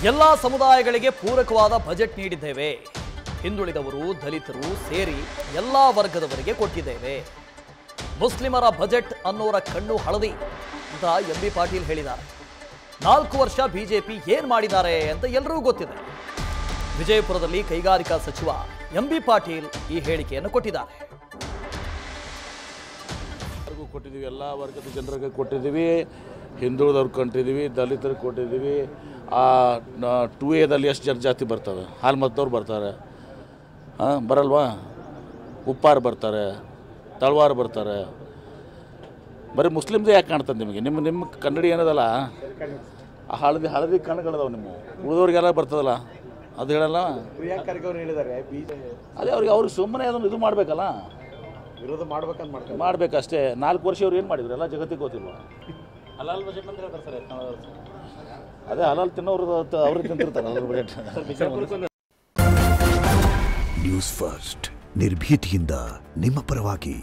ಎಲ್ಲ ಸಮುದಾಯಗಳಿಗೆ ಪೂರಕವಾದ ಬಜೆಟ್ ನೀಡಿದ್ದೇವೆ. ಹಿಂದುಳಿದವರು, ದಲಿತರು ಸೇರಿ ಎಲ್ಲ ವರ್ಗದವರಿಗೆ ಕೊಟ್ಟಿದ್ದೇವೆ. ಮುಸ್ಲಿಮರ ಬಜೆಟ್ ಅನ್ನೋರ ಕಣ್ಣು ಹಳದಿ ಅಂತ ಎಂ.ಬಿ. ಪಾಟೀಲ್ ಹೇಳಿದ್ದಾರೆ. 4 ವರ್ಷ ಬಿಜೆಪಿ ಏನ್ ಮಾಡಿದ್ದಾರೆ ಅಂತ ಎಲ್ಲರಿಗೂ ಗೊತ್ತಿದೆ. ವಿಜಯಪುರದಲ್ಲಿ ಕೈಗಾರಿಕಾ ಸಚಿವ ಎಂ.ಬಿ. ಪಾಟೀಲ್ ಈ ಹೇಳಿಕೆಯನ್ನು ಕೊಟ್ಟಿದ್ದಾರೆ. ಕೊಟ್ಟಿದ್ದೀವಿ, ಎಲ್ಲ ವರ್ಗದ ಜನರಿಗೆ ಕೊಟ್ಟಿದ್ದೀವಿ, ಹಿಂದುಳಿದವ್ರಿಗೆ ಕೊಟ್ಟಿದ್ದೀವಿ, ದಲಿತರಿಗೆ ಕೊಟ್ಟಿದ್ದೀವಿ. 2Aದಲ್ಲಿ ಎಷ್ಟು ಜಾತಿ ಬರ್ತವೆ? ಹಾಲ್ಮತದವ್ರು ಬರ್ತಾರೆ, ಬರಲ್ವಾ? ಉಪ್ಪಾರು ಬರ್ತಾರೆ, ತಳವಾರು ಬರ್ತಾರೆ. ಬರೀ ಮುಸ್ಲಿಮ್ದೇ ಯಾಕೆ ಕಾಣ್ತದೆ ನಿಮಗೆ? ನಿಮ್ಮ ಕನ್ನಡಿ ಏನದಲ್ಲ, ಹಳದಿ ಕಣ್ಣುಗಳದಾವೆ. ನಿಮ್ಮ ಉಳಿದವ್ರಿಗೆಲ್ಲ ಬರ್ತದಲ್ಲ, ಅದು ಹೇಳಲ್ಲ. ಪ್ರಿಯಾಂಕ್ ಖರ್ಗೆ ಅವರು ಹೇಳಿದ್ದಾರೆ ಅದೇ ಅವ್ರಿಗೆ ಸುಮ್ಮನೆ ಅದನ್ನು ಇದು ಮಾಡಬೇಕಲ್ಲ, ವಿರೋಧ ಮಾಡ್ಬೇಕಂತ ಮಾಡಬೇಕಷ್ಟೇ. 4 ವರ್ಷ ಅವ್ರು ಏನು ಮಾಡಿದ್ರು ಎಲ್ಲ ಜಗತ್ತಿಗೆ ಗೊತ್ತಿಲ್ವಾ? ಹಲಾಲ್ ಬಜೆಟ್ ಅಂತ ಹೇಳ್ತಾರೆ ಸರ್. ಅದೇ ಹಲಾಲ್ ತಿನ್ನೋರು ಅವ್ರಿಗೆ ತಿಂತಿರ್ತಾರೆ ಅದ್ರ ಬಜೆಟ್. ನ್ಯೂಸ್ ಫಸ್ಟ್ ನಿರ್ಭೀತಿಯಿಂದ ನಿಮ್ಮ ಪರವಾಗಿ.